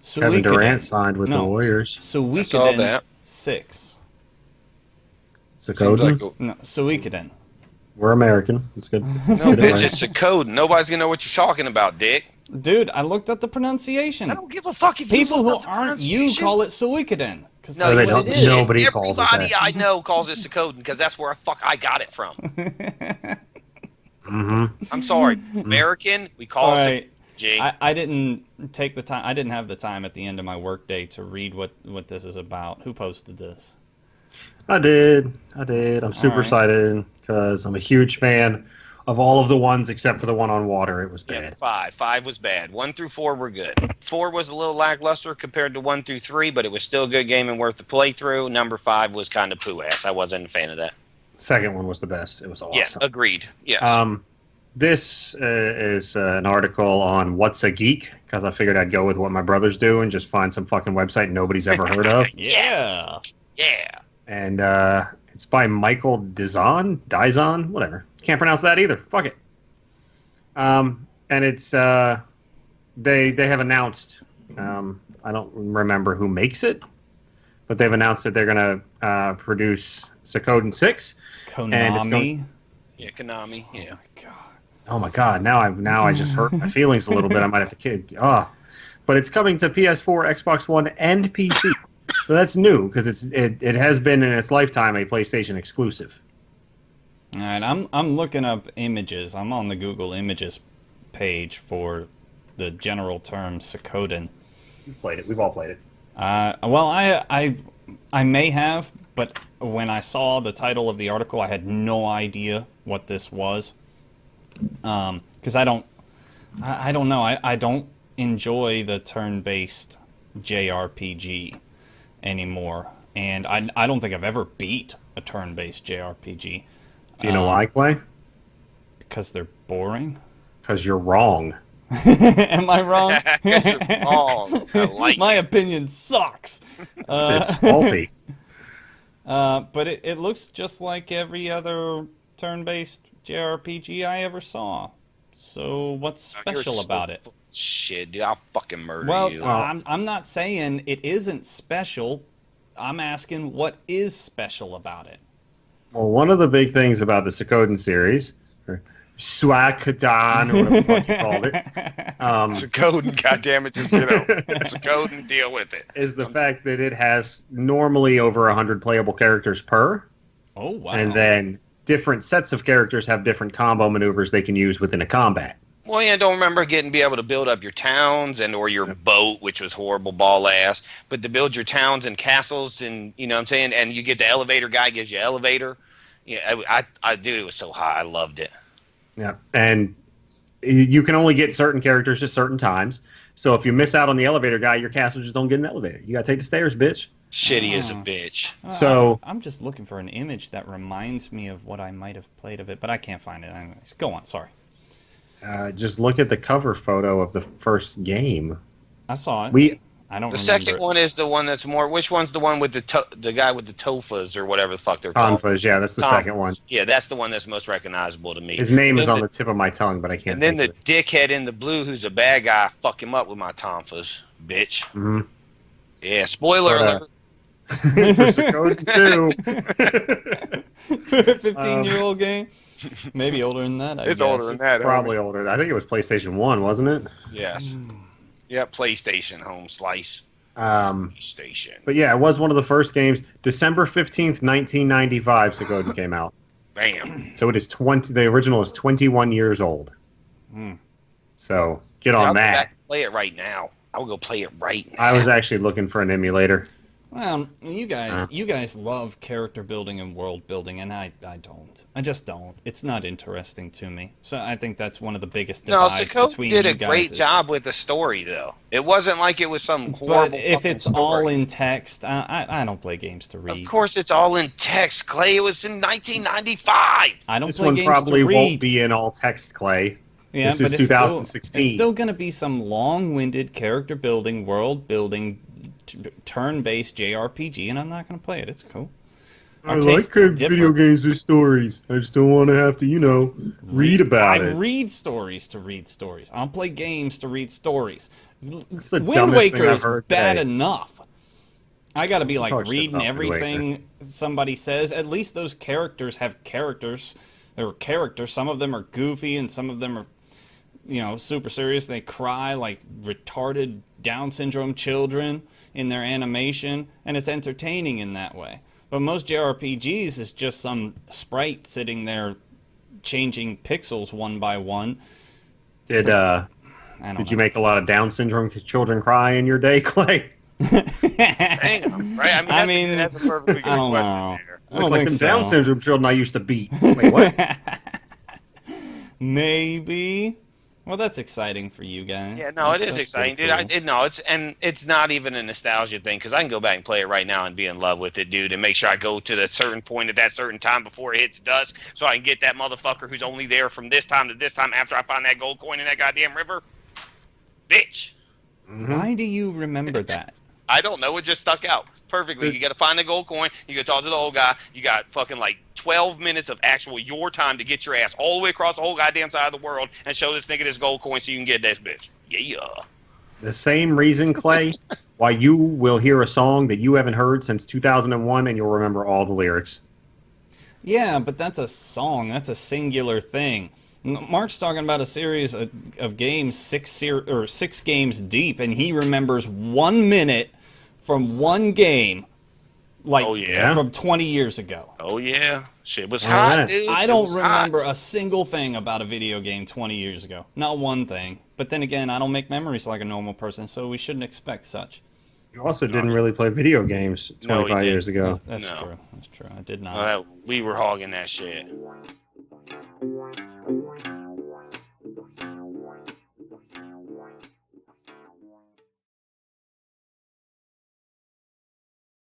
Kevin Durant signed with the Warriors. I saw that. 6. Seems like SUIKODEN? a, No, SUIKODEN. We're American. It's good. no, bitch, it's a code. Nobody's gonna know what you're talking about, Dick. Dude, I looked at the pronunciation. I don't give a fuck if People you who aren't you call it SUIKODEN. No, they what don't. it is. Nobody calls it Everybody that. I know calls it Sekoden because that's where I got it from. I'm sorry, American. We call it G. I didn't take the time. I didn't have the time at the end of my workday to read what this is about. Who posted this? I did. I'm super excited because I'm a huge fan of all of the ones except for the one on water. It was bad. Yeah, 5 was bad. 1 through 4 were good. 4 was a little lackluster compared to 1 through 3, but it was still a good game and worth the playthrough. Number 5 was kind of poo-ass. I wasn't a fan of that. Second one was the best. It was awesome. Yeah, agreed. Yes. This is an article on What's a Geek, because I figured I'd go with what my brothers do and just find some fucking website nobody's ever heard of. Yeah. Yeah. And it's by Michael Dizon, whatever. Can't pronounce that either. Fuck it. And it's they have announced. I don't remember who makes it, but they've announced that they're gonna produce Suikoden 6. Konami. Yeah, Konami. Yeah. Oh my god! Now I just hurt my feelings a little bit. I might have to kid. But it's coming to PS4, Xbox One, and PC. So that's new because it has been in its lifetime a PlayStation exclusive. All right, I'm looking up images. I'm on the Google Images page for the general term Suikoden. We've played it. We've all played it. Well, I may have, but when I saw the title of the article, I had no idea what this was. Because I don't know. I don't enjoy the turn-based JRPG anymore, and I don't think I've ever beat a turn-based JRPG. Do you know why, Clay? Because they're boring. Because you're wrong. Am I wrong? You're wrong. I like My it. opinion sucks. It's faulty. But it looks just like every other turn-based JRPG I ever saw. So what's special about it? Shit, dude, I'll fucking murder you. Well, I'm not saying it isn't special. I'm asking what is special about it. Well, one of the big things about the Suikoden series, or SUIKODEN, or whatever the fuck you called it, It's a code, and goddammit, just get over. It's a code and deal with it. is the fact that it has normally over 100 playable characters per. Oh, wow. And then different sets of characters have different combo maneuvers they can use within a combat. Well, yeah, don't remember be able to build up your towns or your boat, which was horrible ball ass, but to build your towns and castles, and you know what I'm saying, and you get the elevator guy gives you elevator. Yeah, I dude, it was so high. I loved it. Yeah, and you can only get certain characters at certain times. So if you miss out on the elevator guy, your castle just don't get an elevator. You gotta take the stairs, bitch. Shitty as a bitch. So I'm just looking for an image that reminds me of what I might have played of it, but I can't find it. Anyways, go on. Sorry. just look at the cover photo of the first game. I saw it. I don't. The remember second it. one is the one that's more. Which one's the one with the guy with the tofas or whatever the fuck they're called? Tonfas, yeah, that's the second one. Yeah, that's the one that's most recognizable to me. His name is on the tip of my tongue, but I can't. And then the think of it. dickhead in the blue, who's a bad guy, fuck him up with my tonfas, bitch. Mm-hmm. Yeah, spoiler alert. For Suikoden 2. For a 15-year-old game, maybe older than that. I It's guess. older than that. Probably older. I think it was PlayStation 1, wasn't it? Yes. Yeah, PlayStation home slice. PlayStation. But yeah, it was one of the first games. December 15th, 1995, Suikoden came out. Bam. So it is 20. The original is 21 years old. So get I'll on go that. back and play it right now. I will go play it right now. I was actually looking for an emulator. Well, you guys love character building and world building, and I don't. I just don't. It's not interesting to me. So I think that's one of the biggest No, divides Suikoden between did you a guys. great job with the story, though. It wasn't like it was some horrible. But if fucking it's story. all in text, I don't play games to read. Of course, it's all in text, Clay. It was in 1995. I don't This play one games probably to read. won't be in all text, Clay. Yeah, This is but it's 2016. It's still going to be some long-winded character building, world building, turn-based JRPG, and I'm not going to play it. It's cool. I like video games or stories. I just don't want to have to, read about it. I read stories to read stories. I don't play games to read stories. That's the Wind dumbest Waker thing I've is heard bad today. enough. I gotta be like Talk shit reading about Wind Waker. everything somebody says. At least those characters have characters. They're characters. Some of them are goofy and some of them are, super serious. They cry like retarded Down syndrome children in their animation, and it's entertaining in that way. But most JRPGs is just some sprite sitting there changing pixels one by one. Did you make a lot of Down syndrome children cry in your day, Clay? Damn, right? I mean, that's a perfectly good I don't question know. there. I don't Like think them so. Down syndrome children I used to beat. Wait, what? Maybe. Well, that's exciting for you guys. Yeah, no, That's it is exciting, dude. cool. It's not even a nostalgia thing because I can go back and play it right now and be in love with it, dude, and make sure I go to the certain point at that certain time before it hits dusk, so I can get that motherfucker who's only there from this time to this time after I find that gold coin in that goddamn river. Bitch. Why do you remember that? I don't know. It just stuck out perfectly. You got to find the gold coin. You got to talk to the old guy. You got fucking like 12 minutes of actual your time to get your ass all the way across the whole goddamn side of the world and show this nigga this gold coin so you can get this bitch. Yeah. The same reason, Clay, why you will hear a song that you haven't heard since 2001 and you'll remember all the lyrics. Yeah, but that's a song. That's a singular thing. Mark's talking about a series of games, six games deep, and he remembers 1 minute from one game, like from 20 years ago. Oh yeah, shit was All hot, right. dude. I don't remember a single thing about a video game 20 years ago. Not one thing. But then again, I don't make memories like a normal person, so we shouldn't expect such. You also didn't really play video games 25 years ago. That's No. true. That's true. I did not. We were hogging that shit.